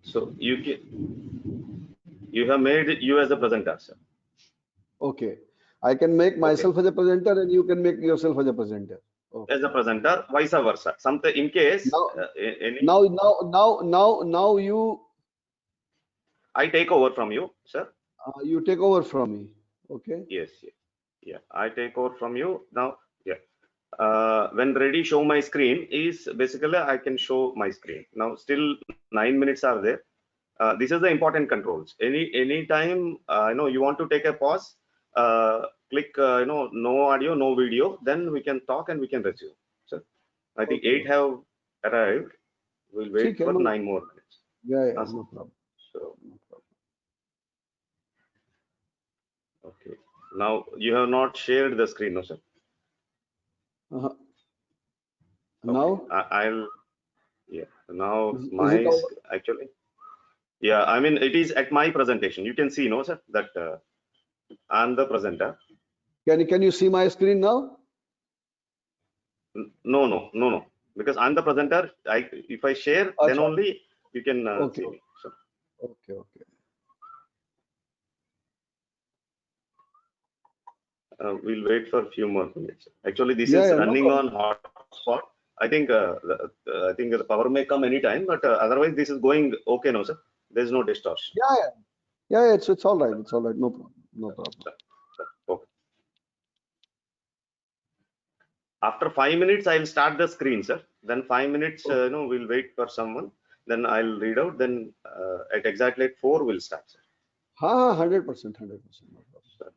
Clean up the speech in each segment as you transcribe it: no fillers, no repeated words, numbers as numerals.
So you have made you as a presenter, sir. Okay. I can make myself as a presenter and you can make yourself as a presenter. Okay. As a presenter, vice versa. Something in case Now, any, now you I take over from you, sir. you take over from me. Okay. Yes, yes. Yeah, I take over from you now. Yeah. When ready, show my screen is basically I can show my screen. Now still 9 minutes are there. This is the important controls. Any time you want to take a pause, click no audio, no video. Then we can talk and we can resume. So I think Okay. 8 have arrived. We'll wait ठीक है, for no. 9 more minutes. Yeah, no problem. So No problem. okay. Now you have not shared the screen, no sir. Uh-huh. Okay. Now, I'll yeah. Now is it my over? actually. Yeah, I mean it is at my presentation. You can see, no sir, that I'm the presenter. Can you see my screen now? No, because I'm the presenter. If I share, then Acha. only you can Okay. see me. So Okay. we'll wait for a few more minutes. Actually, this Yeah, is no running on problem. hotspot. I think I think the power may come anytime, but otherwise this is going okay, no sir. There's no distortion. Yeah, it's all right. It's all right. No problem. No problem. Okay. After 5 minutes, I'll start the screen, sir. Then 5 minutes, we'll wait for someone. Then I'll read out. Then at exactly at 4, we'll start, sir. 100%. No problem. Sir.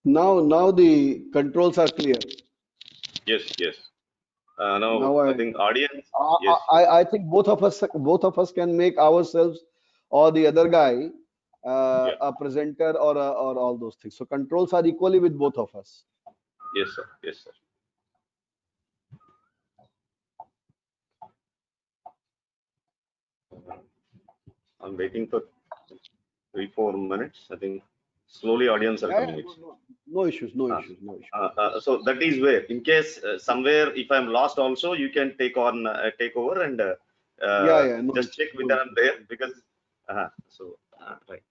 Now the controls are clear. Yes. Now Now I think audience. I, Yes. I think both of us can make ourselves or the other guy Yeah. a presenter or all those things. So controls are equally with both of us. Yes, sir. Yes, sir. I'm waiting for 3-4 minutes. I think slowly audience are Yeah, coming. no issues, no Uh, issues, no issues. so that is where, in case somewhere if I'm lost, also you can take over and Yeah, no just issues, check no whether I'm issues. there because right.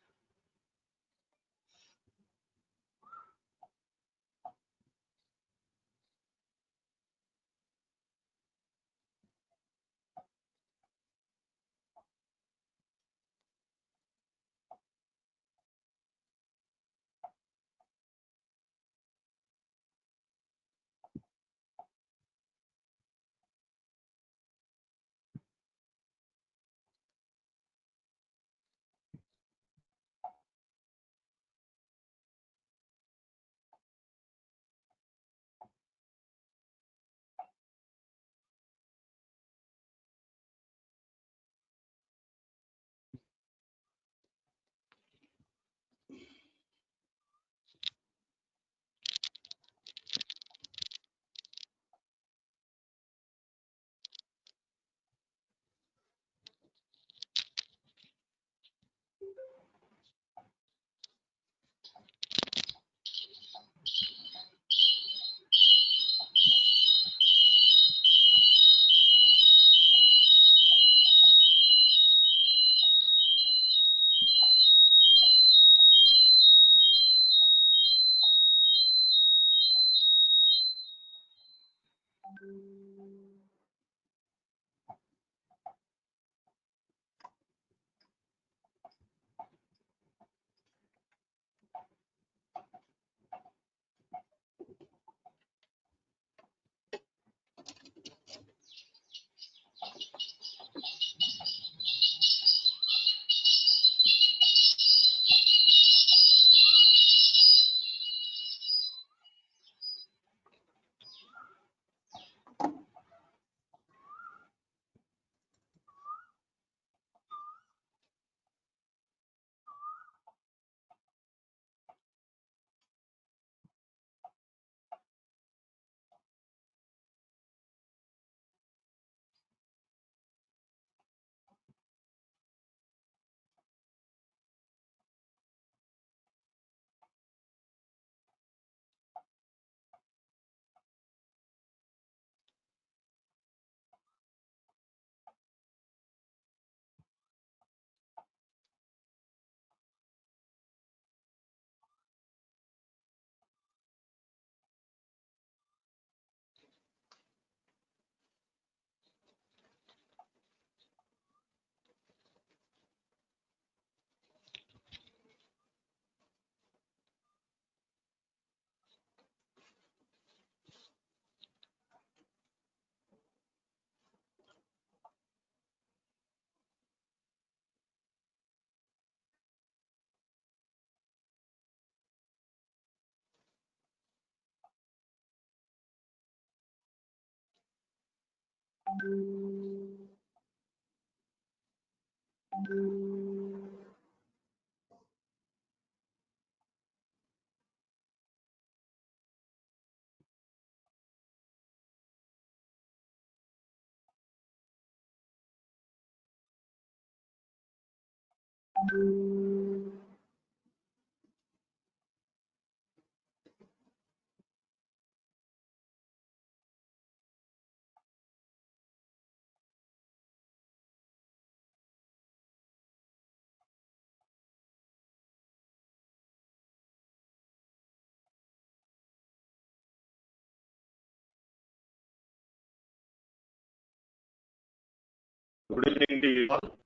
Good evening to you all.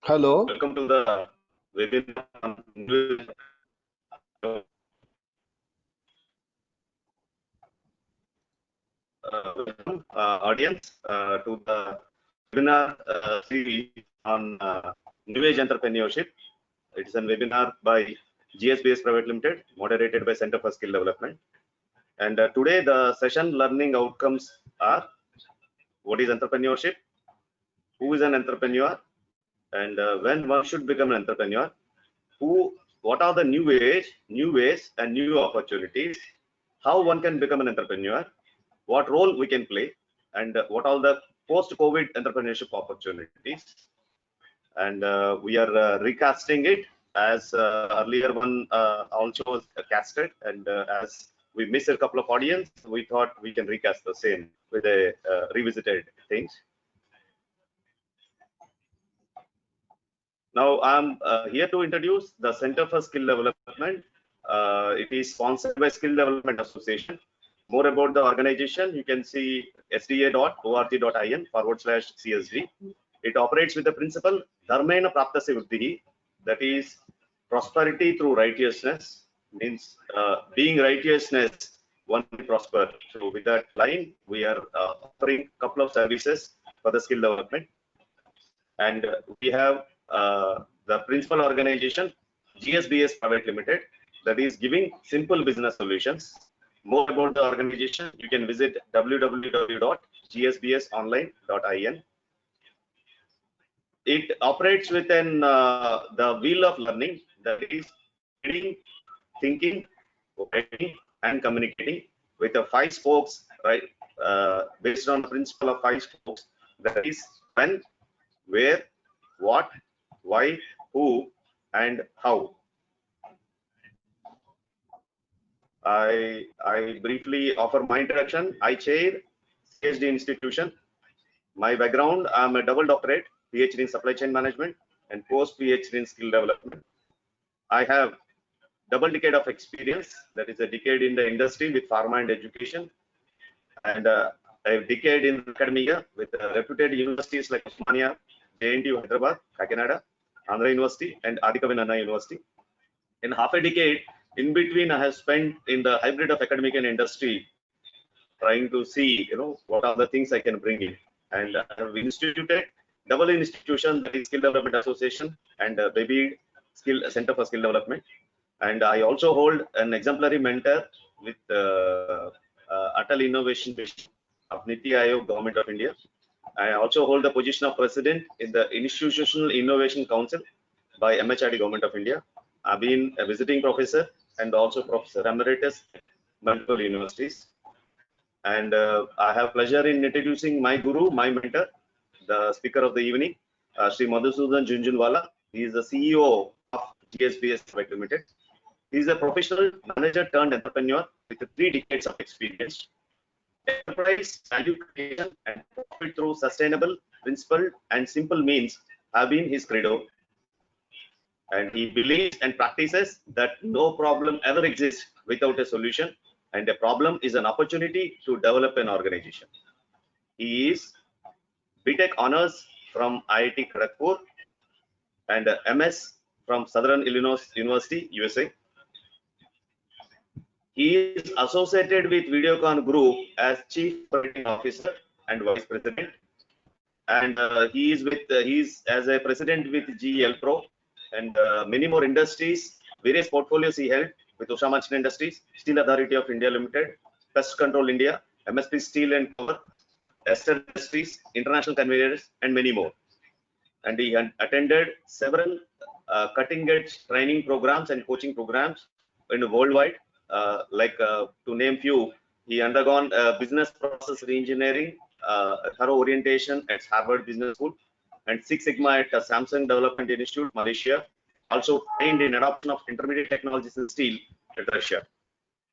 Hello. Welcome to the webinar on welcome, audience to the webinar series on New Age Entrepreneurship. It is a webinar by GSBS Private Limited, moderated by Center for Skill Development. And today the session learning outcomes are: what is entrepreneurship, who is an entrepreneur, and when one should become an entrepreneur, what are the new ways and new opportunities, how one can become an entrepreneur, what role we can play, and what are the post-COVID entrepreneurship opportunities. and we are recasting it as earlier one also was casted, and as we missed a couple of audience, we thought we can recast the same with a revisited things. Now I'm here to introduce the Center for Skill Development. It is sponsored by Skill Development Association. More about the organization, you can see sda.org.in/CSD. It operates with the principle Dharmena Praptasya Vriddhi, that is prosperity through righteousness, means being righteousness, one will prosper. So with that line, we are offering a couple of services for the skill development. And we have the principal organization, GSBS Private Limited, that is giving simple business solutions. More about the organization, you can visit www.gsbsonline.in. It operates within the wheel of learning, that is reading, thinking, writing, and communicating, with the 5 spokes, right? Based on the principle of 5 spokes, that is when, where, what, why, who, and how. I briefly offer my introduction. I chair CSD institution. My background, I'm a double doctorate, PhD in supply chain management and post PhD in skill development. I have double decade of experience, that is a decade in the industry with pharma and education, and a decade in academia with reputed universities like Osmania, JNTU Hyderabad, Kakinada, Andhra University, and Adikavi Anna University. In half a decade in between, I have spent in the hybrid of academic and industry, trying to see, what are the things I can bring in. And I have instituted double institution, that is Skill Development Association and Baby Skill Center for Skill Development. And I also hold an exemplary mentor with Atal Innovation Mission of Niti Aayog, Government of India. I also hold the position of president in the Institutional Innovation Council by MHRD, Government of India. I've been a visiting professor and also professor emeritus at multiple universities. And I have pleasure in introducing my guru, my mentor, the speaker of the evening, Sri Madhusudan Junjunwala. He is the CEO of GSBS Private Limited. He is a professional manager turned entrepreneur with 3 decades of experience. Enterprise, value creation, and profit through sustainable, principled, and simple means have been his credo. And he believes and practices that no problem ever exists without a solution, and a problem is an opportunity to develop an organization. He is BTech honors from IIT Kharagpur and MS from Southern Illinois University, USA. He is associated with Videocon Group as Chief Operating Officer and Vice President, and he is as a president with GEL Pro and many more industries. Various portfolios he held with Usha Martin Industries, Steel Authority of India Limited, Pest Control India, MSP Steel and Power, Esther Industries, International Conveyors, and many more. And he attended several cutting-edge training programs and coaching programs in worldwide. To name few, he undergone business process reengineering, thorough orientation at Harvard Business School, and Six Sigma at Samsung Development Institute, Malaysia. Also trained in adoption of intermediate technologies in steel at Russia.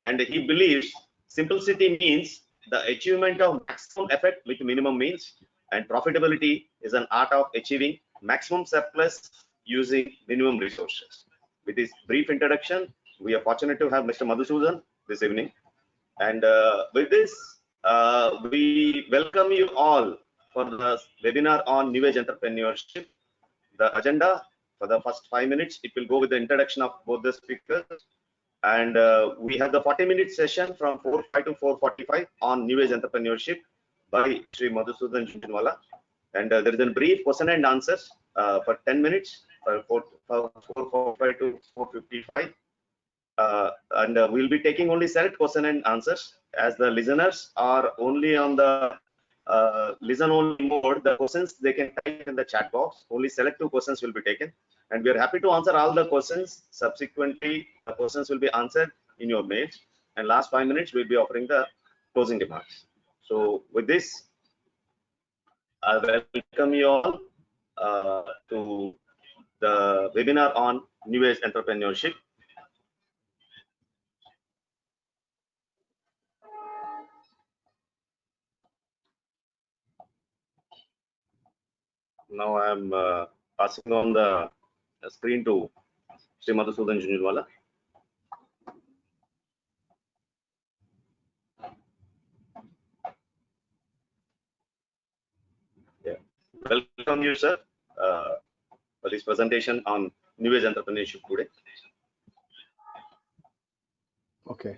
And he believes simplicity means the achievement of maximum effect with minimum means, and profitability is an art of achieving maximum surplus using minimum resources. With this brief introduction, we are fortunate to have Mr. Madhusudan this evening. And with this, we welcome you all for the webinar on New Age Entrepreneurship. The agenda for the first 5 minutes, it will go with the introduction of both the speakers. And we have the 40-minute session from 4:05 to 4:45 on New Age Entrepreneurship by Sri Madhusudan Junjunwala. And there is a brief question and answers for 10 minutes, 4:45 to 4:55. And we'll be taking only select question and answers, as the listeners are only on the listen only mode. The questions they can type in the chat box. Only select 2 questions will be taken, and we are happy to answer all the questions. Subsequently, the questions will be answered in your mails, and last 5 minutes we'll be offering the closing remarks. So with this, I welcome you all. to the webinar on New Age Entrepreneurship. Now I am passing on the screen to Sri Madhusudan Junjunwala. Yeah. Welcome you, sir, for this presentation on New Age Entrepreneurship today. Okay.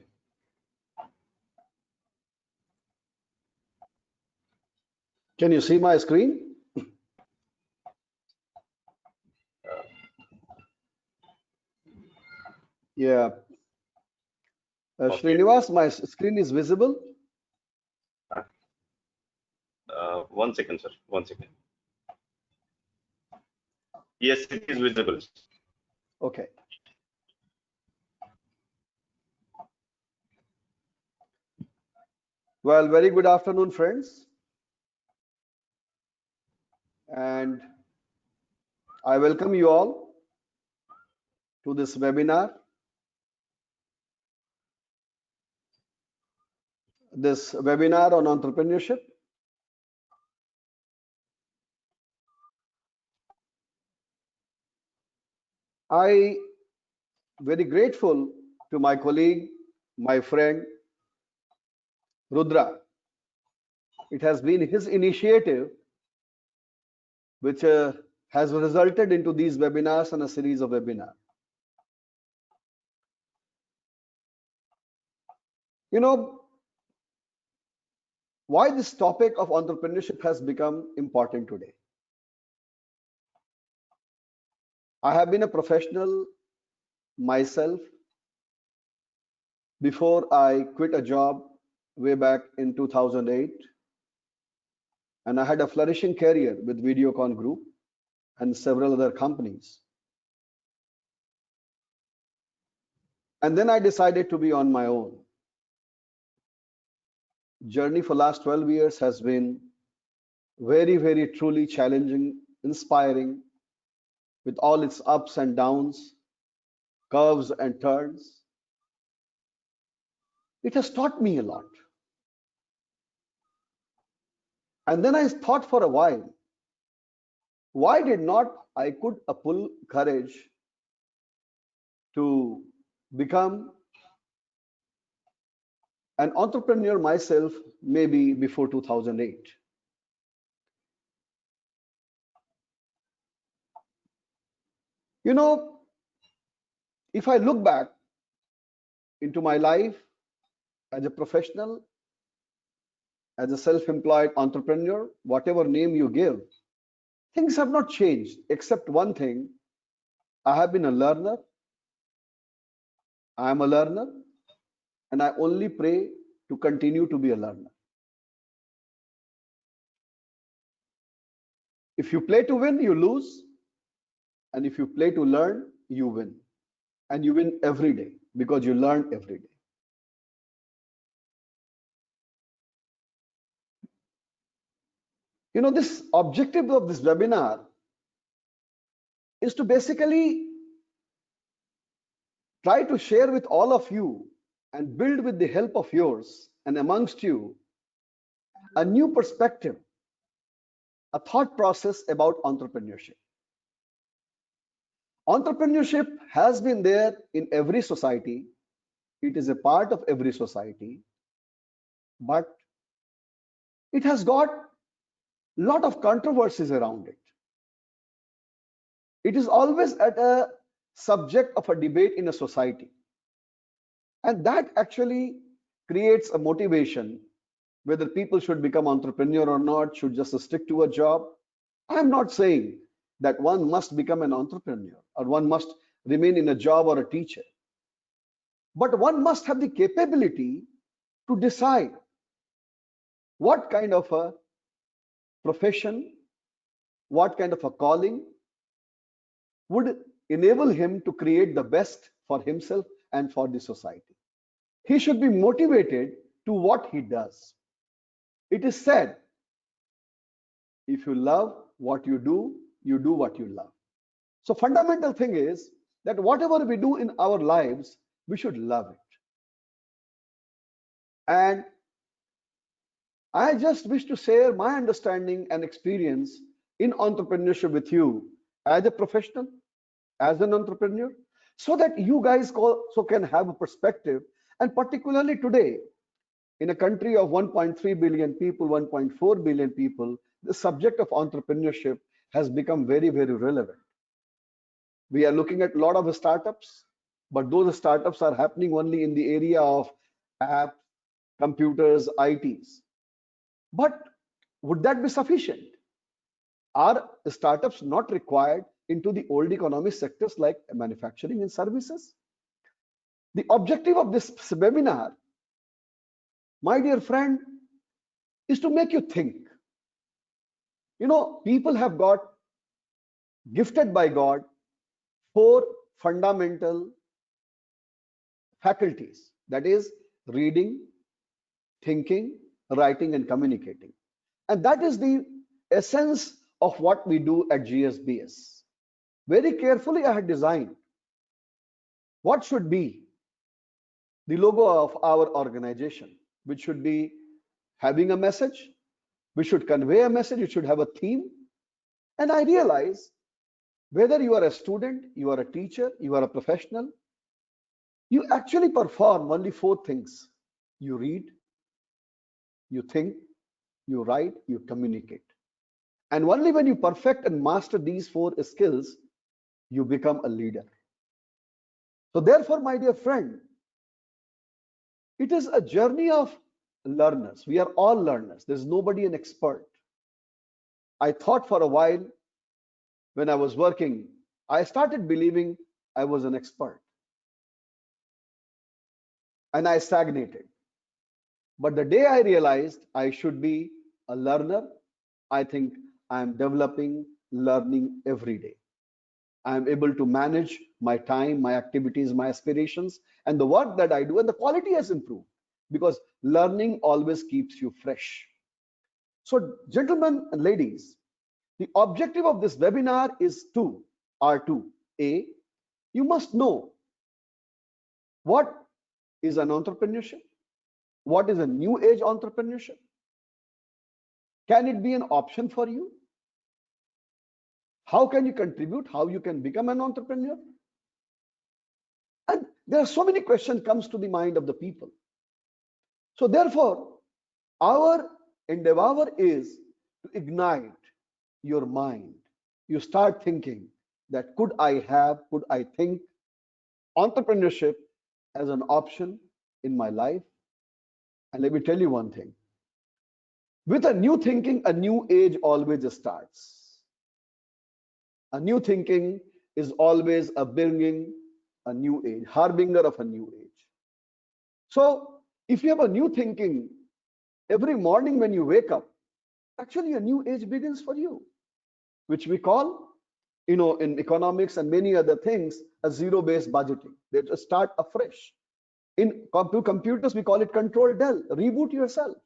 Can you see my screen? Yeah. Okay. Srinivas, my screen is visible. 1 second, sir. 1 second. Yes, it is visible. Okay. Well, very good afternoon, friends. And I welcome you all to this webinar. This webinar on entrepreneurship. I very grateful to my colleague, my friend Rudra. It has been his initiative which has resulted into these webinars and a series of webinars. You know, why this topic of entrepreneurship has become important today. I have been a professional myself before I quit a job way back in 2008, and I had a flourishing career with Videocon Group and several other companies. And then I decided to be on my own. Journey for last 12 years has been very, very truly challenging, inspiring, with all its ups and downs, curves and turns. It has taught me a lot. And then I thought for a while, why did not I could pull courage to become an entrepreneur myself maybe before 2008? You know, if I look back into my life as a professional, as a self-employed entrepreneur, whatever name you give, things have not changed except one thing. I have been a learner. I am a learner, and I only pray to continue to be a learner. If you play to win, you lose. And if you play to learn, you win. And you win every day because you learn every day. You know, this objective of this webinar is to basically try to share with all of you and build with the help of yours and amongst you a new perspective, a thought process about entrepreneurship. Entrepreneurship has been there in every society. It is a part of every society, but it has got a lot of controversies around it. It is always at a subject of a debate in a society. And that actually creates a motivation whether people should become entrepreneur or not, should just stick to a job. I'm not saying that one must become an entrepreneur or one must remain in a job or a teacher. But one must have the capability to decide what kind of a profession, what kind of a calling would enable him to create the best for himself and for the society. He should be motivated to what he does. It is said, if you love what you do, you do what you love. So fundamental thing is that whatever we do in our lives, we should love it. And I just wish to share my understanding and experience in entrepreneurship with you as a professional, as an entrepreneur, so that you guys also can have a perspective. And particularly today, in a country of 1.3 billion people, 1.4 billion people, the subject of entrepreneurship has become very, very relevant. We are looking at a lot of startups, but those startups are happening only in the area of apps, computers, ITs. But would that be sufficient? Are startups not required into the old economic sectors like manufacturing and services? The objective of this webinar, my dear friend, is to make you think. You know, people have got gifted by God 4 fundamental faculties, that is reading, thinking, writing, and communicating. And that is the essence of what we do at GSBS. Very carefully I had designed what should be the logo of our organization, which should be having a message, we should convey a message, it should have a theme. And I realize whether you are a student, you are a teacher, you are a professional, you actually perform only 4 things. You read, you think, you write, you communicate. And only when you perfect and master these 4 skills, you become a leader. So therefore, my dear friend, it is a journey of learners. We are all learners. There's nobody an expert. I thought for a while when I was working, I started believing I was an expert. And I stagnated. But the day I realized I should be a learner, I think I am developing, learning every day. I am able to manage my time, my activities, my aspirations, and the work that I do, and the quality has improved because learning always keeps you fresh. So, gentlemen and ladies, the objective of this webinar is two. A, you must know what is an entrepreneurship, what is a new age entrepreneurship. Can it be an option for you? How can you contribute? How you can become an entrepreneur? And there are so many questions comes to the mind of the people. So therefore, our endeavor is to ignite your mind. You start thinking that could I think entrepreneurship as an option in my life? And let me tell you one thing. With a new thinking, a new age always starts. A new thinking is always a bringing a new age, harbinger of a new age. So if you have a new thinking, every morning when you wake up, actually a new age begins for you, which we call, in economics and many other things, a zero-based budgeting. They just start afresh. In computers, we call it control del, reboot yourself.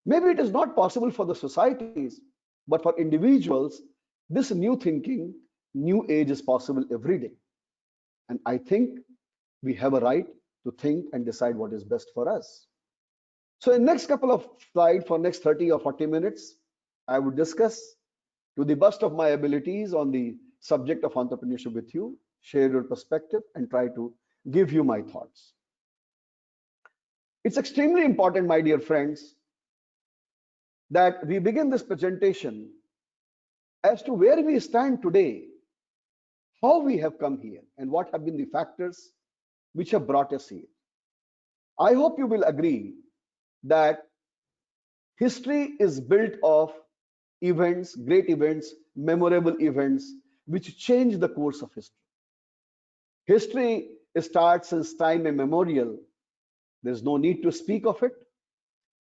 Maybe it is not possible for the societies, but for individuals, this new thinking, new age is possible every day. And I think we have a right to think and decide what is best for us. So in next couple of slides, for next 30 or 40 minutes, I would discuss to the best of my abilities on the subject of entrepreneurship with you, share your perspective and try to give you my thoughts. It's extremely important, my dear friends, that we begin this presentation as to where we stand today, how we have come here, and what have been the factors which have brought us here. I hope you will agree that history is built of events, great events, memorable events, which change the course of history. History starts since time immemorial. There's no need to speak of it,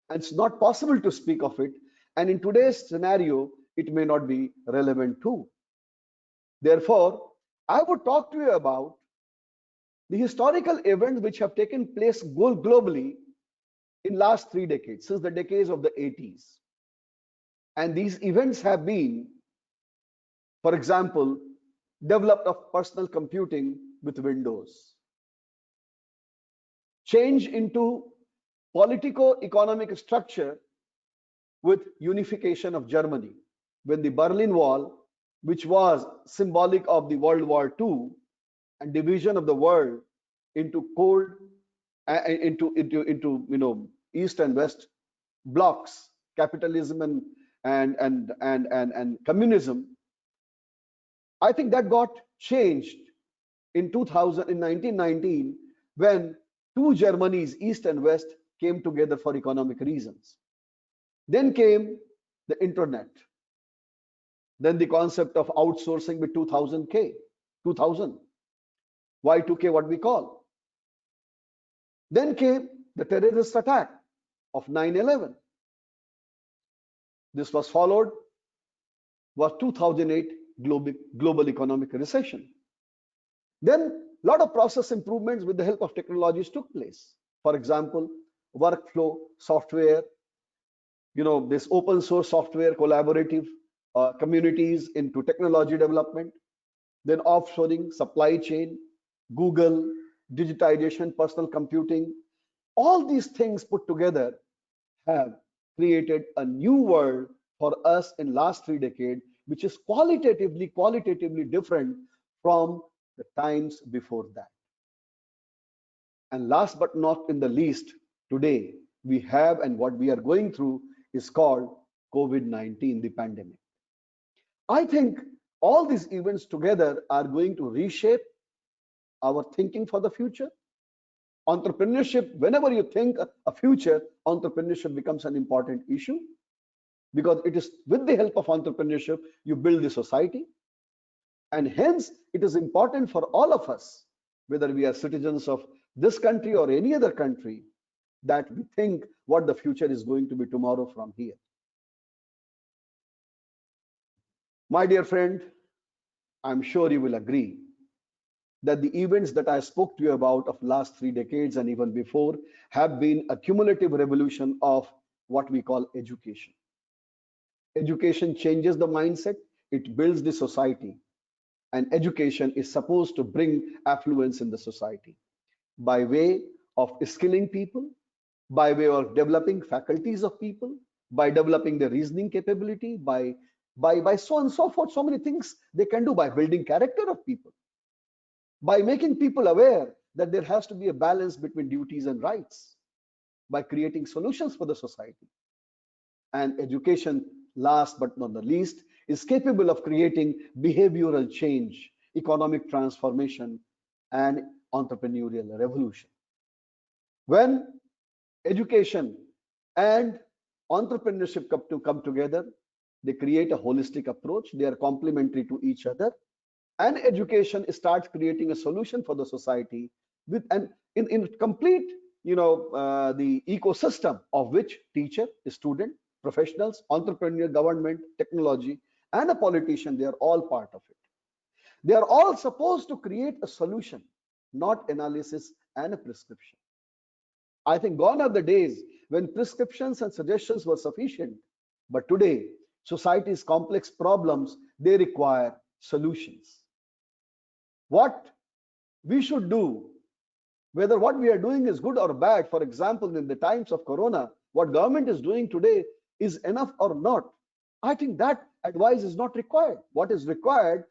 and it's not possible to speak of it. And in today's scenario, it may not be relevant too. Therefore, I would talk to you about the historical events which have taken place globally in last 3 decades, since the decades of the 80s. And these events have been For example, developed of personal computing with Windows, change into politico-economic structure with unification of Germany. When the Berlin Wall, which was symbolic of the World War II and division of the world into cold into East and West blocks, capitalism and communism, I think that got changed in 1919 when two Germanies, East and West, came together for economic reasons. Then came the internet. Then the concept of outsourcing with 2000 Y2K, what we call. Then came the terrorist attack of 9/11. This was followed was 2008 global economic recession. Then a lot of process improvements with the help of technologies took place. For example, workflow software, this open source software, collaborative communities into technology development, then offshoring, supply chain, Google, digitization, personal computing. All these things put together have created a new world for us in last 3 decades, which is qualitatively different from the times before that. And last but not in the least, today we have, and what we are going through is called COVID-19, the pandemic. I think all these events together are going to reshape our thinking for the future. Entrepreneurship, whenever you think a future, entrepreneurship becomes an important issue, because it is with the help of entrepreneurship you build the society. And hence it is important for all of us, whether we are citizens of this country or any other country, that we think what the future is going to be tomorrow from here. My dear friend, I'm sure you will agree that the events that I spoke to you about of last 3 decades and even before have been a cumulative revolution of what we call education. Education changes the mindset, it builds the society, and education is supposed to bring affluence in the society by way of skilling people, by way of developing faculties of people, by developing the reasoning capability, by so on and so forth. So many things they can do, by building character of people, by making people aware that there has to be a balance between duties and rights, by creating solutions for the society. And education, last but not the least, is capable of creating behavioral change, economic transformation, and entrepreneurial revolution. When education and entrepreneurship come together, they create a holistic approach. They are complementary to each other, and education starts creating a solution for the society with an in complete the ecosystem of which teacher, student, professionals, entrepreneur, government, technology, and a politician, they are all part of it. They are all supposed to create a solution, not analysis and a prescription. I think gone are the days when prescriptions and suggestions were sufficient, but today society's complex problems, they require solutions. What we should do, whether what we are doing is good or bad, for example, in the times of corona, what government is doing today is enough or not, I think that advice is not required. What is required,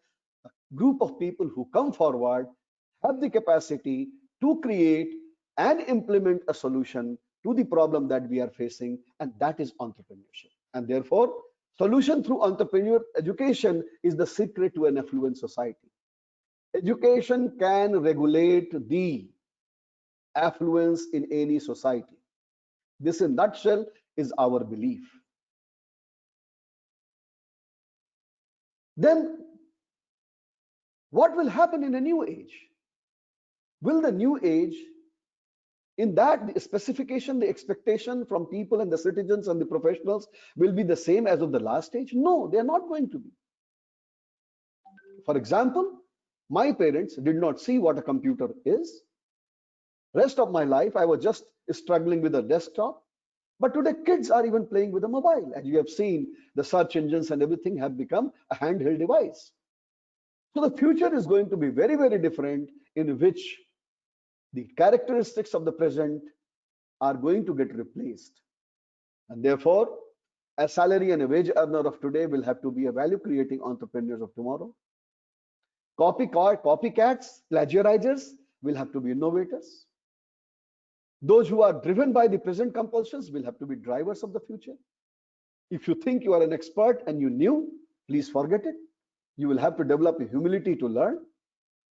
a group of people who come forward, have the capacity to create and implement a solution to the problem that we are facing, and that is entrepreneurship. And therefore, solution through entrepreneur education is the secret to an affluent society. Education can regulate the affluence in any society. This in nutshell is our belief. Then what will happen in a new age? Will the new age, in that the specification, the expectation from people and the citizens and the professionals will be the same as of the last age? No, they are not going to be. For example, my parents did not see what a computer is. Rest of my life, I was just struggling with a desktop. But today, kids are even playing with a mobile. As you have seen, the search engines and everything have become a handheld device. So the future is going to be very, very different, in which the characteristics of the present are going to get replaced. And therefore, a salary and a wage earner of today will have to be a value creating entrepreneurs of tomorrow. Copycats, plagiarizers will have to be innovators. Those who are driven by the present compulsions will have to be drivers of the future. If you think you are an expert and you knew, please forget it. You will have to develop a humility to learn.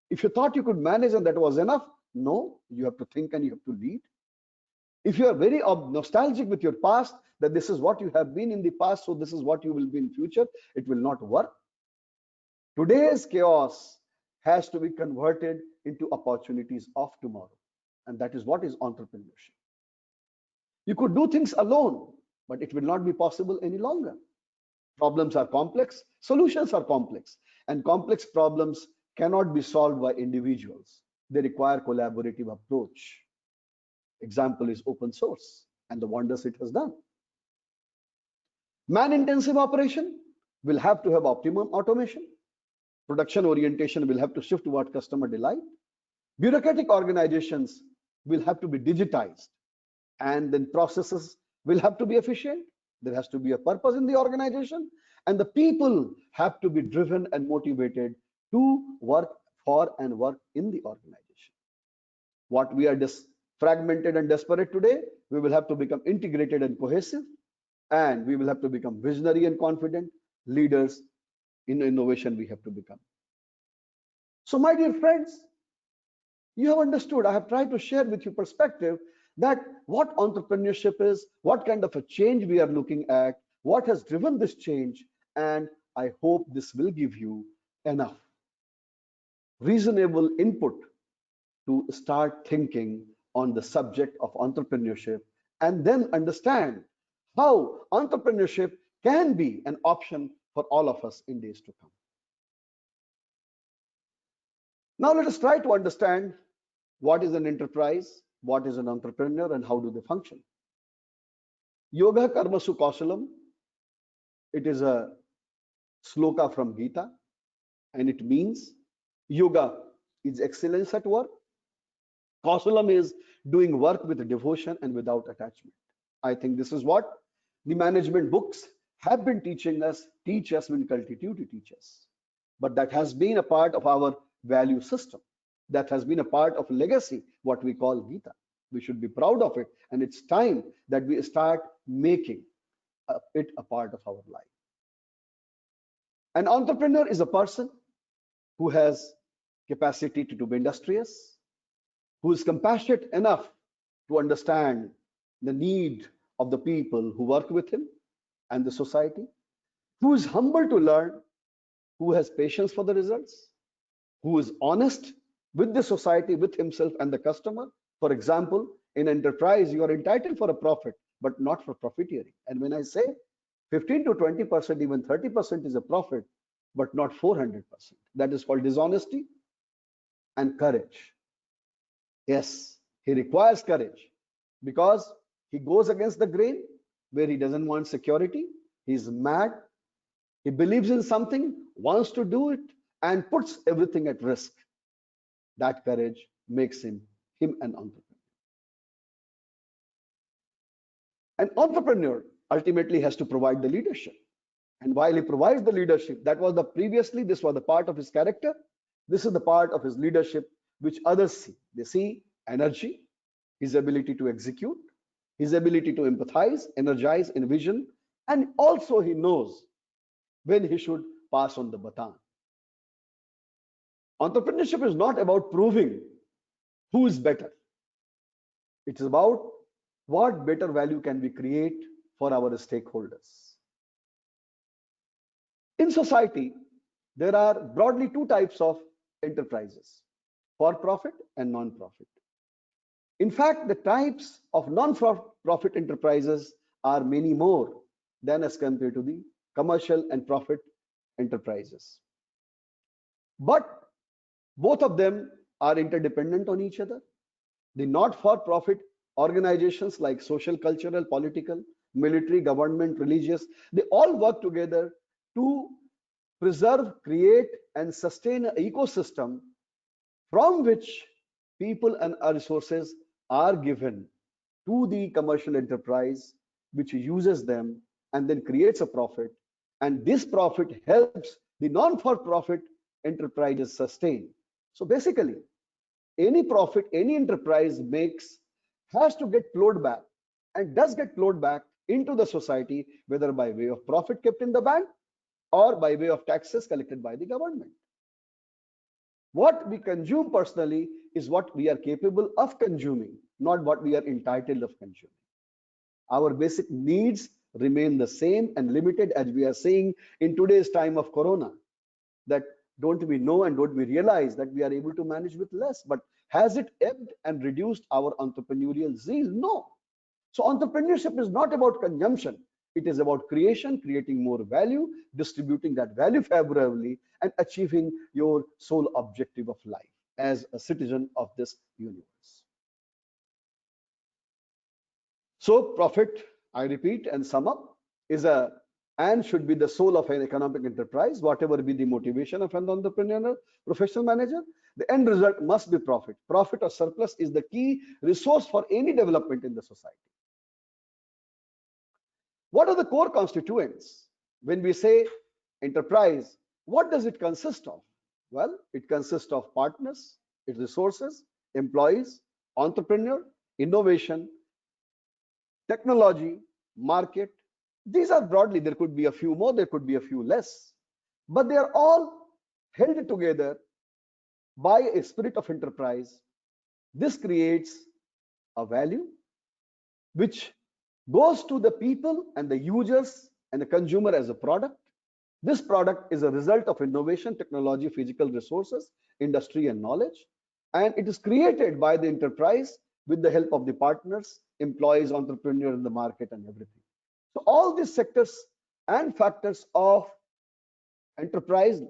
If you thought you could manage and that was enough, no, you have to think and you have to lead. If you are very nostalgic with your past, that this is what you have been in the past, so this is what you will be in future, it will not work. Today's chaos has to be converted into opportunities of tomorrow. And that is what is entrepreneurship. You could do things alone, but it will not be possible any longer. Problems are complex, solutions are complex, and complex problems cannot be solved by individuals. They require collaborative approach. Example is open source and the wonders it has done. Man-intensive operation will have to have optimum automation. Production orientation will have to shift toward customer delight. Bureaucratic organizations will have to be digitized, and then processes will have to be efficient. There has to be a purpose in the organization, and the people have to be driven and motivated to work for and work in the organization. What we are fragmented and desperate today, we will have to become integrated and cohesive, and we will have to become visionary and confident leaders in innovation. We have to become. So my dear friends, you have understood, I have tried to share with you perspective that what entrepreneurship is, what kind of a change we are looking at, what has driven this change, and I hope this will give you enough reasonable input to start thinking on the subject of entrepreneurship, and then understand how entrepreneurship can be an option for all of us in days to come. Now let us try to understand what is an enterprise, what is an entrepreneur, and how do they function. Yoga Karmasu Kausalam, it is a sloka from Gita, and it means yoga is excellence at work. Kausalam is doing work with devotion and without attachment. I think this is what the management books have been teaching us, teach us, will continue to teach us. But that has been a part of our value system. That has been a part of legacy, what we call Gita. We should be proud of it, and it's time that we start making it a part of our life. An entrepreneur is a person who has capacity to be industrious, who is compassionate enough to understand the need of the people who work with him and the society, who is humble to learn, who has patience for the results, who is honest with the society, with himself and the customer. For example, in enterprise, you are entitled for a profit, but not for profiteering. And when I say 15 to 20%, even 30% is a profit, but not 400%. That is called dishonesty and courage. Yes, he requires courage because he goes against the grain where he doesn't want security. He's mad. He believes in something, wants to do it, and puts everything at risk. That courage makes him an entrepreneur. An entrepreneur ultimately has to provide the leadership. And while he provides the leadership, that was the previously, this was the part of his character. This is the part of his leadership which others see. They see energy, his ability to execute, his ability to empathize, energize, envision, and also he knows when he should pass on the baton. Entrepreneurship is not about proving who is better. It is about what better value can we create for our stakeholders. In society, there are broadly two types of enterprises, for-profit and non-profit. In fact, the types of non-profit enterprises are many more than as compared to the commercial and profit enterprises. But both of them are interdependent on each other. The not-for-profit organizations like social, cultural, political, military, government, religious, they all work together to preserve, create, and sustain an ecosystem from which people and resources are given to the commercial enterprise, which uses them and then creates a profit. And this profit helps the non-for-profit enterprises sustain. So basically, any profit any enterprise makes has to get flowed back and does get flowed back into the society, whether by way of profit kept in the bank or by way of taxes collected by the government. What we consume personally is what we are capable of consuming, not what we are entitled of consuming. Our basic needs remain the same and limited, as we are seeing in today's time of corona, that don't we know and don't we realize that we are able to manage with less? But has it ebbed and reduced our entrepreneurial zeal? No. So entrepreneurship is not about consumption. It is about creation, creating more value, distributing that value favorably, and achieving your sole objective of life as a citizen of this universe. So profit, I repeat and sum up, is a and should be the soul of an economic enterprise, whatever be the motivation of an entrepreneur, professional manager. The end result must be profit. Profit or surplus is the key resource for any development in the society. What are the core constituents? When we say enterprise, what does it consist of? Well, it consists of partners, its resources, employees, entrepreneur, innovation, technology, market. These are broadly, there could be a few more, there could be a few less, but they are all held together by a spirit of enterprise. This creates a value which goes to the people and the users and the consumer as a product. This product is a result of innovation, technology, physical resources, industry, and knowledge. And it is created by the enterprise with the help of the partners, employees, entrepreneurs in the market, and everything. So all these sectors and factors of enterprise,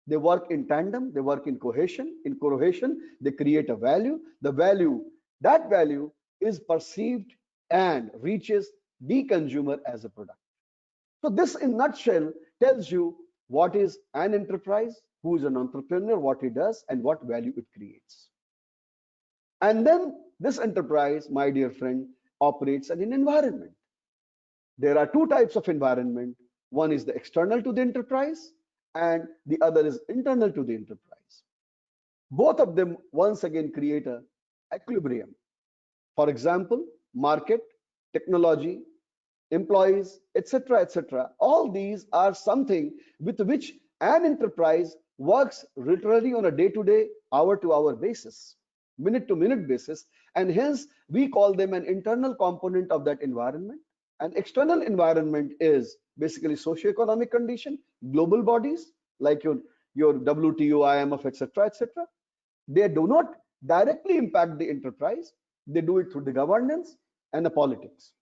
they work in tandem, they work in cohesion. In cohesion, they create a value. That value is perceived and reaches the consumer as a product. So this in nutshell tells you what is an enterprise, who is an entrepreneur, what he does, and what value it creates. And then this enterprise, my dear friend, operates in an environment. There are two types of environment. One is the external to the enterprise, and the other is internal to the enterprise. Both of them once again create a equilibrium. For example, market, technology, employees, etc., etc. All these are something with which an enterprise works literally on a day-to-day, hour-to-hour basis, minute-to-minute basis, and hence we call them an internal component of that environment. An external environment is basically socio-economic condition, global bodies like your WTO, IMF, etc., etc. They do not directly impact the enterprise. They do it through the governance and the politics.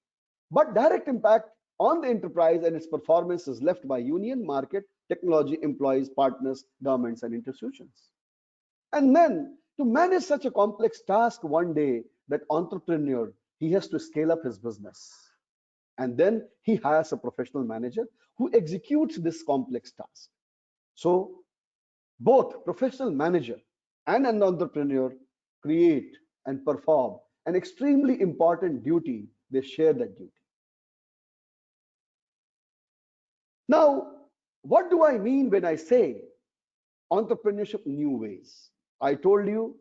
But direct impact on the enterprise and its performance is left by union, market, technology, employees, partners, governments, and institutions. And then to manage such a complex task one day, that entrepreneur, he has to scale up his business. And then he hires a professional manager who executes this complex task. So both professional manager and an entrepreneur create and perform an extremely important duty. They share that duty. Now, what do I mean when I say entrepreneurship new ways? I told you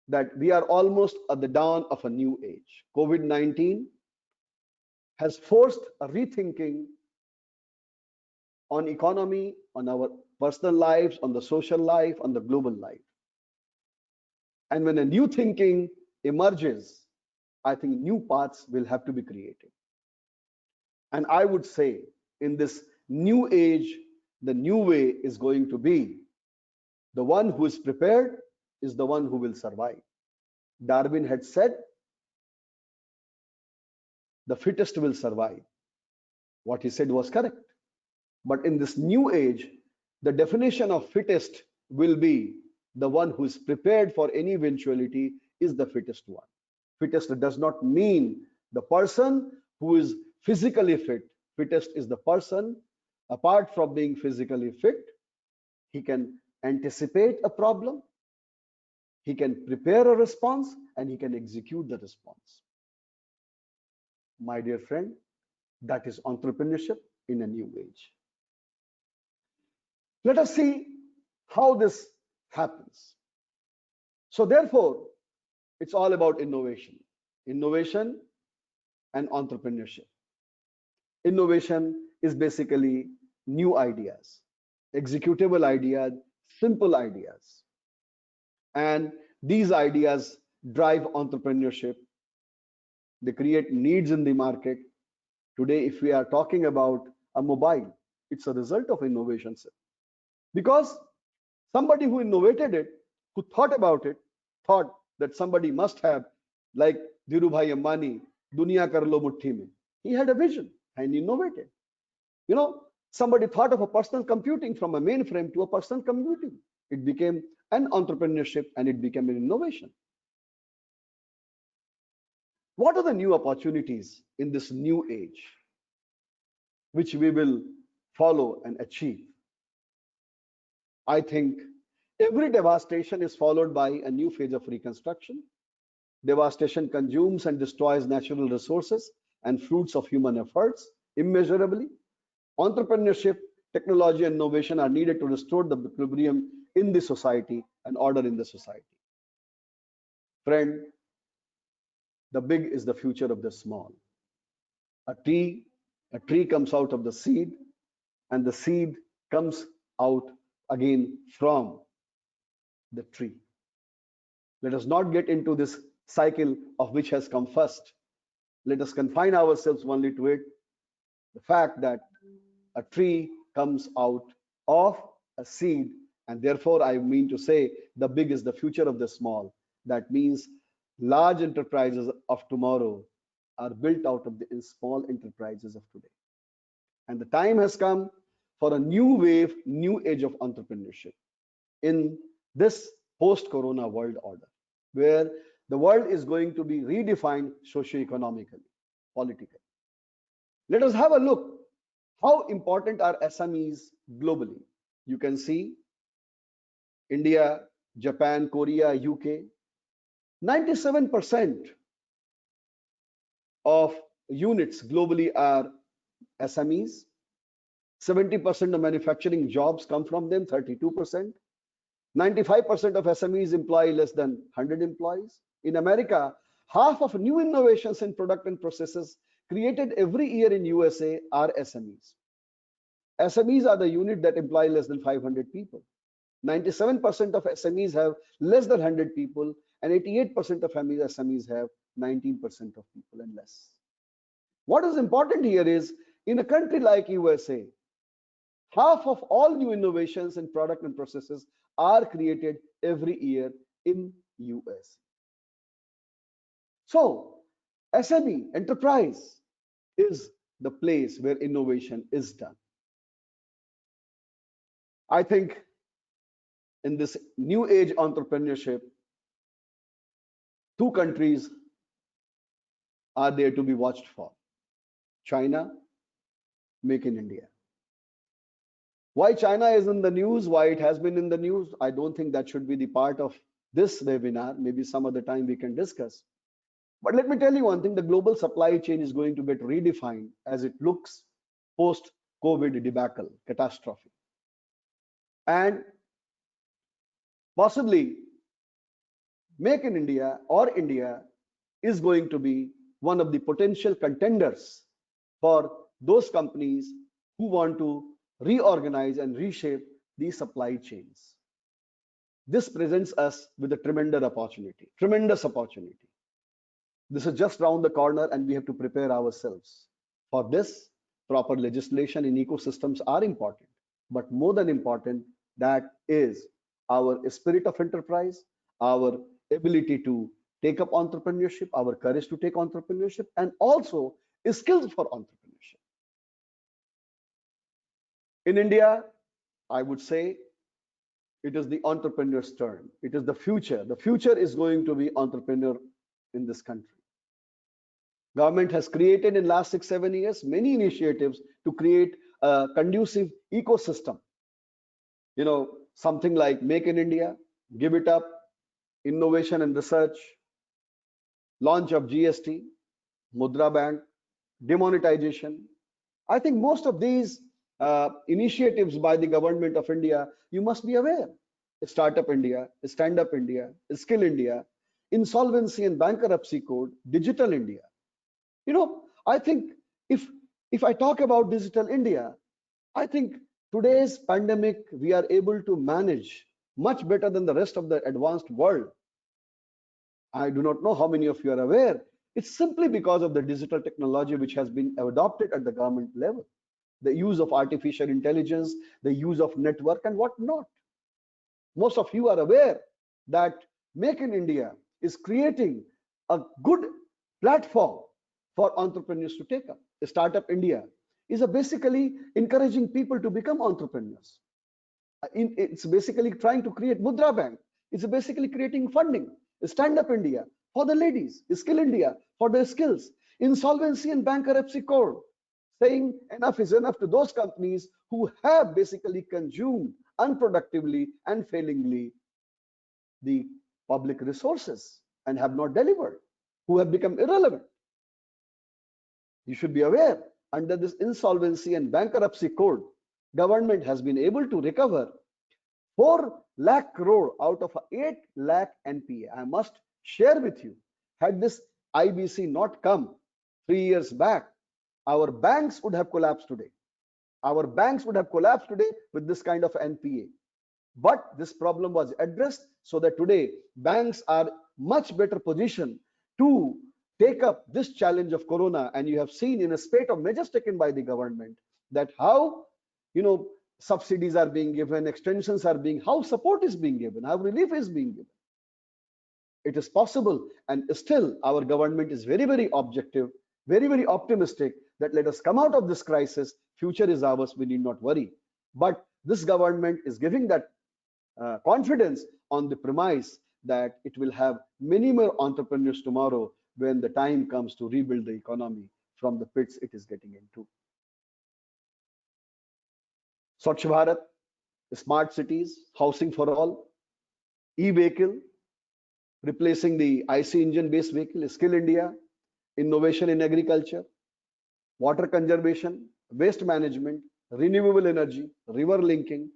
that we are almost at the dawn of a new age. COVID-19 has forced a rethinking on economy, on our personal lives, on the social life, on the global life. And when a new thinking emerges, I think new paths will have to be created. And I would say in this new age, the new way is going to be the one who is prepared is the one who will survive. Darwin had said, the fittest will survive. What he said was correct. But in this new age, the definition of fittest will be the one who is prepared for any eventuality is the fittest one. Fittest does not mean the person who is physically fit. Fittest is the person Apart from being physically fit, he can anticipate a problem, he can prepare a response, and he can execute the response. My dear friend, that is entrepreneurship in a new age. Let us see how this happens. So therefore, it's all about innovation. Innovation and entrepreneurship. Innovation is basically new ideas, executable ideas, simple ideas. And these ideas drive entrepreneurship. They create needs in the market. Today, if we are talking about a mobile, it's a result of innovation, sir. Because somebody who innovated it, who thought about it, thought that somebody must have, like Dhirubhai Ambani, Duniya kar lo muthi mein. He had a vision and innovated. You know, somebody thought of a personal computing from a mainframe to a personal computing. It became an entrepreneurship and it became an innovation. What are the new opportunities in this new age which we will follow and achieve? I think every devastation is followed by a new phase of reconstruction. Devastation consumes and destroys natural resources and fruits of human efforts immeasurably. Entrepreneurship, technology, and innovation are needed to restore the equilibrium in the society and order in the society. Friend, the big is the future of the small. A tree comes out of the seed, and the seed comes out again from the tree. Let us not get into this cycle of which has come first. Let us confine ourselves only to it. The fact that a tree comes out of a seed, and therefore I mean to say the big is the future of the small. That means large enterprises of tomorrow are built out of the small enterprises of today. And the time has come for a new wave, new age of entrepreneurship in this post-corona world order, where the world is going to be redefined socio-economically, politically. Let us have a look how important are SMEs globally. You can see India, Japan, Korea, UK. 97% of units globally are SMEs. 70% of manufacturing jobs come from them, 32%. 95% of SMEs employ less than 100 employees. In America, half of new innovations in product and processes created every year in USA are SMEs. SMEs are the unit that employ less than 500 people. 97% of SMEs have less than 100 people, and 88% of SMEs have 19% of people and less. What is important here is, in a country like USA, half of all new innovations in product and processes are created every year in US. So, SME, enterprise, is the place where innovation is done. I think in this new age entrepreneurship, two countries are there to be watched for. China, Make in India. Why China is in the news, why it has been in the news, I don't think that should be the part of this webinar. Maybe some other time we can discuss. But let me tell you one thing, the global supply chain is going to get redefined as it looks post-COVID debacle, catastrophe. And possibly Make in India or India is going to be one of the potential contenders for those companies who want to reorganize and reshape these supply chains. This presents us with a tremendous opportunity. This is just round the corner and we have to prepare ourselves. For this, proper legislation in ecosystems are important, but more than important, that is our spirit of enterprise, our ability to take up entrepreneurship, our courage to take entrepreneurship, and also skills for entrepreneurship. In India, I would say it is the entrepreneur's turn. It is the future. The future is going to be entrepreneur in this country. Government has created in last 6-7 years many initiatives to create a conducive ecosystem. Something like Make in India, Give It Up, innovation and research, launch of GST, Mudra Bank, demonetization. I think most of these initiatives by the government of India, you must be aware. Startup India, Stand Up India, Skill India, Insolvency and Bankruptcy Code, Digital India. I think if I talk about Digital India, I think today's pandemic we are able to manage much better than the rest of the advanced world. I do not know how many of you are aware. It's simply because of the digital technology which has been adopted at the government level. The use of artificial intelligence, the use of network and whatnot. Most of you are aware that Make in India is creating a good platform for entrepreneurs to take up. Startup India is basically encouraging people to become entrepreneurs. It's basically trying to create Mudra Bank. It's basically creating funding. Stand Up India for the ladies. Skill India for their skills. Insolvency and Bankruptcy Code, saying enough is enough to those companies who have basically consumed unproductively and failingly the public resources and have not delivered, who have become irrelevant. You should be aware, under this Insolvency and Bankruptcy Code, government has been able to recover 4 lakh crore out of 8 lakh NPA. I must share with you, had this IBC not come 3 years back, our banks would have collapsed today. Our banks would have collapsed today with this kind of NPA. But this problem was addressed so that today banks are much better positioned to take up this challenge of Corona. And you have seen in a spate of measures taken by the government that how, subsidies are being given, extensions are being, how support is being given, how relief is being given. It is possible, and still our government is very, very objective, very, very optimistic that let us come out of this crisis. Future is ours, we need not worry. But this government is giving that confidence on the premise that it will have many more entrepreneurs tomorrow when the time comes to rebuild the economy from the pits it is getting into. Swachh Bharat, smart cities, housing for all, e-vehicle, replacing the IC engine based vehicle, Skill India, innovation in agriculture, water conservation, waste management, renewable energy, river linking.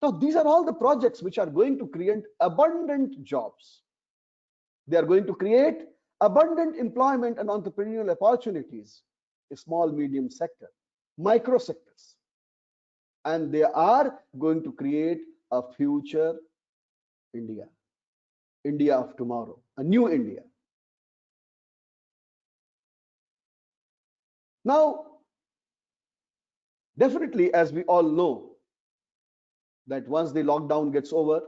Now, these are all the projects which are going to create abundant jobs. They are going to create abundant employment and entrepreneurial opportunities, a small, medium sector, micro sectors. And they are going to create a future India, India of tomorrow, a new India. Now, definitely, as we all know, that once the lockdown gets over,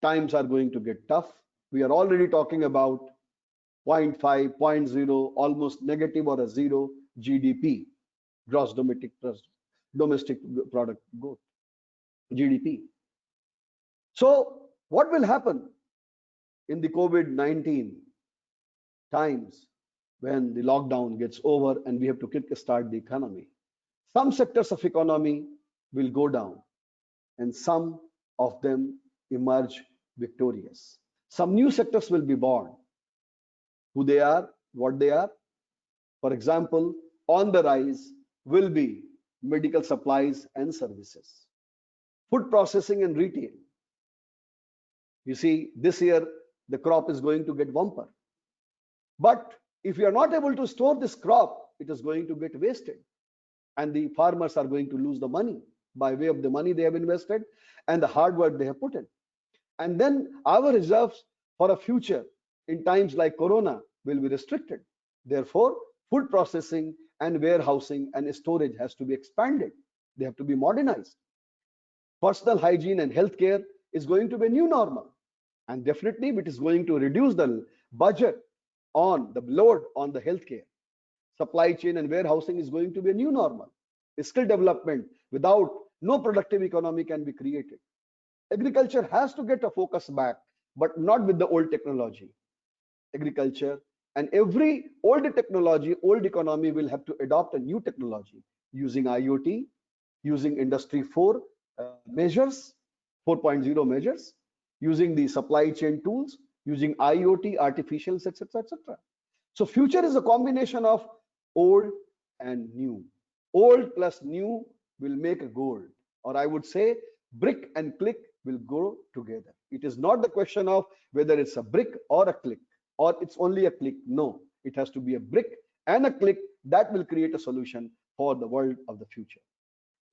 times are going to get tough. We are already talking about 0.5, 0.0, almost negative or a zero GDP, gross domestic product growth, GDP. So what will happen in the COVID-19 times when the lockdown gets over and we have to kickstart the economy? Some sectors of economy will go down and some of them emerge victorious. Some new sectors will be born. Who they are, what they are. For example, on the rise will be medical supplies and services, food processing and retail. You see, this year the crop is going to get bumper. But if you are not able to store this crop, it is going to get wasted. And the farmers are going to lose the money by way of the money they have invested and the hard work they have put in. And then our reserves for a future in times like Corona will be restricted. Therefore, food processing and warehousing and storage has to be expanded. They have to be modernized. Personal hygiene and healthcare is going to be a new normal. And definitely it is going to reduce the budget on the load on the healthcare. Supply chain and warehousing is going to be a new normal. Skill development without no productive economy can be created. Agriculture has to get a focus back, but not with the old technology. Agriculture and every old technology, old economy will have to adopt a new technology using IoT, using Industry 4 measures, 4.0 measures, using the supply chain tools, using IoT, artificial, etc., etc. So future is a combination of old and new. Old plus new will make a gold, or I would say brick and click will go together. It is not the question of whether it's a brick or a click, or it's only a click. No, it has to be a brick and a click that will create a solution for the world of the future.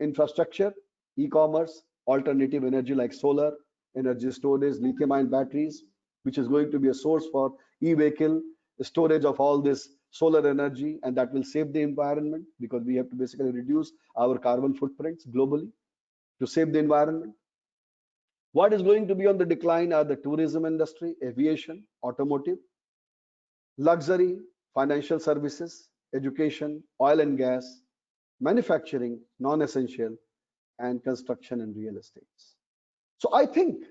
Infrastructure, e-commerce, alternative energy like solar, energy storage, lithium-ion batteries, which is going to be a source for e-vehicle, storage of all this solar energy, and that will save the environment because we have to basically reduce our carbon footprints globally to save the environment. What is going to be on the decline are the tourism industry, aviation, automotive, luxury, financial services, education, oil and gas, manufacturing, non-essential, and construction and real estates. So I think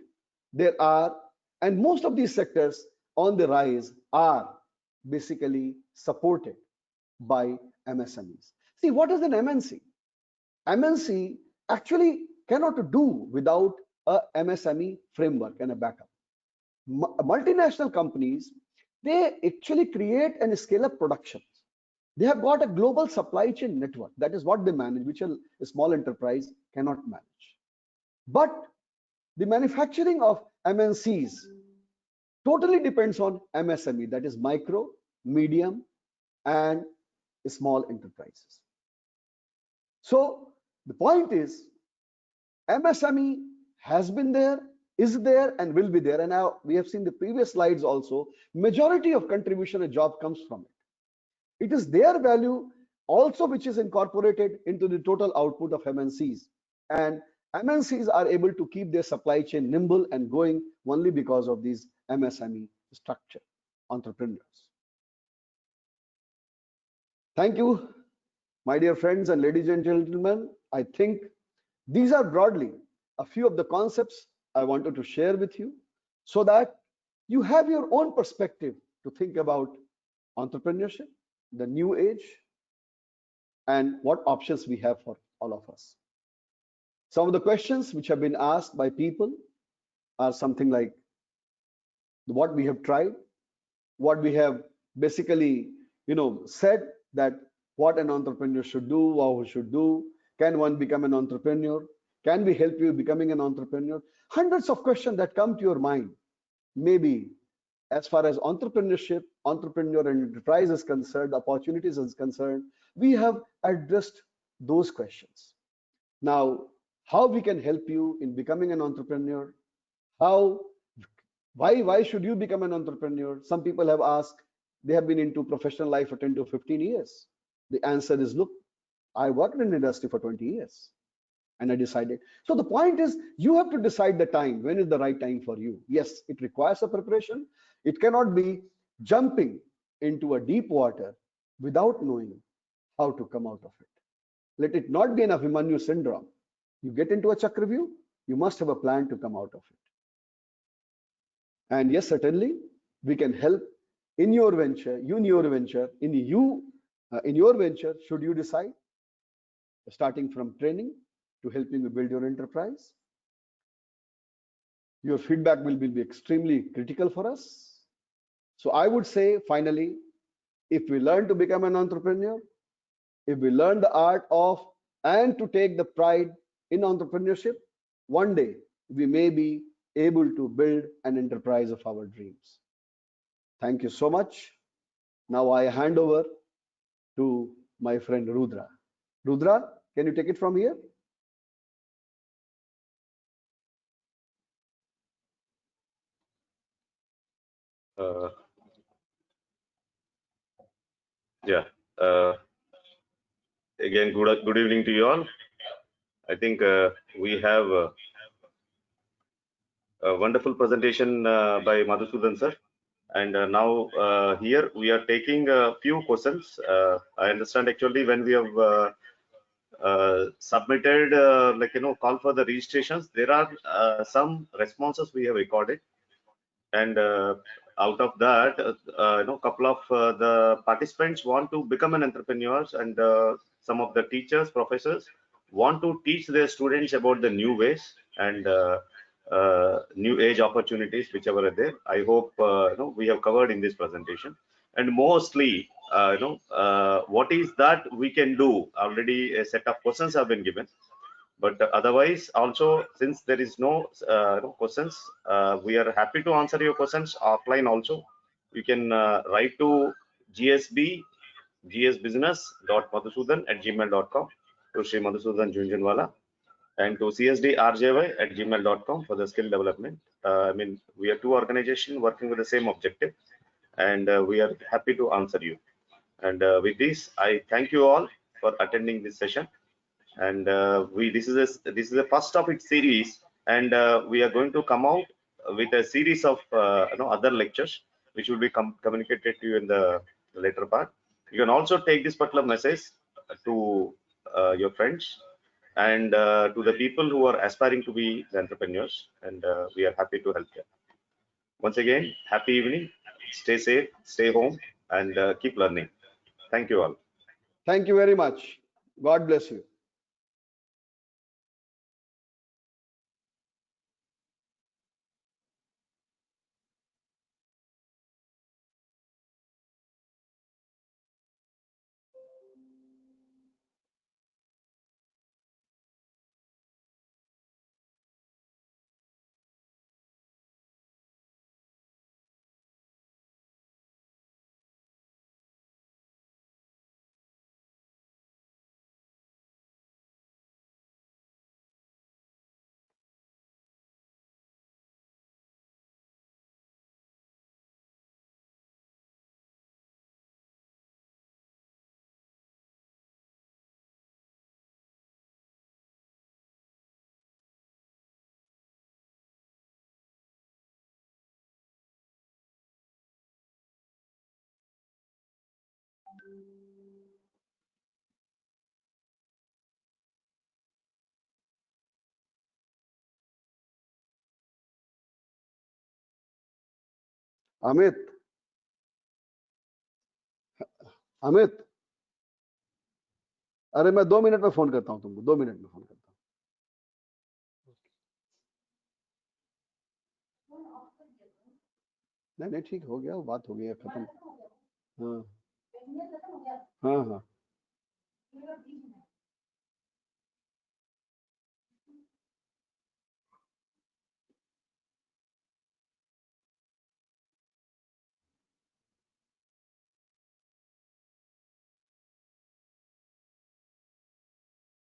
there are, and most of these sectors on the rise are basically supported by MSMEs. See, what is an MNC? MNC actually cannot do without a MSME framework and a backup. Multinational companies, they actually create and scale up productions. They have got a global supply chain network. That is what they manage, which a small enterprise cannot manage. But the manufacturing of MNCs totally depends on MSME, that is micro, medium, and small enterprises. So the point is, MSME has been there, is there, and will be there. And now we have seen the previous slides also, majority of contribution and job comes from it. It is their value also which is incorporated into the total output of MNCs. And MNCs are able to keep their supply chain nimble and going only because of these MSME structure entrepreneurs. Thank you, my dear friends and ladies and gentlemen. I think these are broadly a few of the concepts I wanted to share with you so that you have your own perspective to think about entrepreneurship, the new age, and what options we have for all of us. Some of the questions which have been asked by people are something like what we have tried, what we have basically, said that what an entrepreneur should do, how he should do, can one become an entrepreneur, can we help you becoming an entrepreneur? Hundreds of questions that come to your mind. Maybe as far as entrepreneurship, entrepreneur and enterprise is concerned, opportunities is concerned, we have addressed those questions. Now, how we can help you in becoming an entrepreneur? Why should you become an entrepreneur? Some people have asked, they have been into professional life for 10 to 15 years. The answer is, look, I worked in the industry for 20 years and I decided. So the point is, you have to decide the time. When is the right time for you? Yes, it requires a preparation. It cannot be jumping into a deep water without knowing how to come out of it. Let it not be an Abhimanyu syndrome. You get into a Chakravyuh, you must have a plan to come out of it. And yes, certainly we can help in your venture, in your venture, should you decide, starting from training to helping you build your enterprise. Your feedback will be extremely critical for us. So I would say, finally, if we learn to become an entrepreneur, if we learn the art of and to take the pride in entrepreneurship, one day we may be able to build an enterprise of our dreams. Thank you so much. Now I hand over to my friend Rudra. Rudra, can you take it from here? Yeah. Again, good evening to you all. I think we have a wonderful presentation by Madhusudan sir. And now here we are taking a few questions. I understand actually when we have submitted call for the registrations, there are some responses we have recorded, and out of that couple of the participants want to become an entrepreneurs, and some of the teachers, professors want to teach their students about the new ways and new age opportunities whichever are there. I hope we have covered in this presentation, and mostly what is that we can do. Already a set of questions have been given, but otherwise also, since there is no questions, we are happy to answer your questions offline also. You can write to gsbusiness.madhusudan@gmail.com, to Sri Madhusudan Junjunwala, and to csdrjy@gmail.com for the skill development. I mean, we are two organizations working with the same objective, and we are happy to answer you. And with this, I thank you all for attending this session. And this is the first of its series, and we are going to come out with a series of other lectures which will be communicated to you in the later part. You can also take this particular message to your friends and to the people who are aspiring to be the entrepreneurs, and we are happy to help them. Once again, happy evening, stay safe, stay home, and keep learning. Thank you all. Thank you very much. God bless you. Amit Amit अरे मैं 2 minute में phone करता हूँ तुमको, 2 minute में phone करता हूँ। नहीं नहीं ठीक हो गया, वो बात हो गई, खत्म। हाँ हाँ हाँ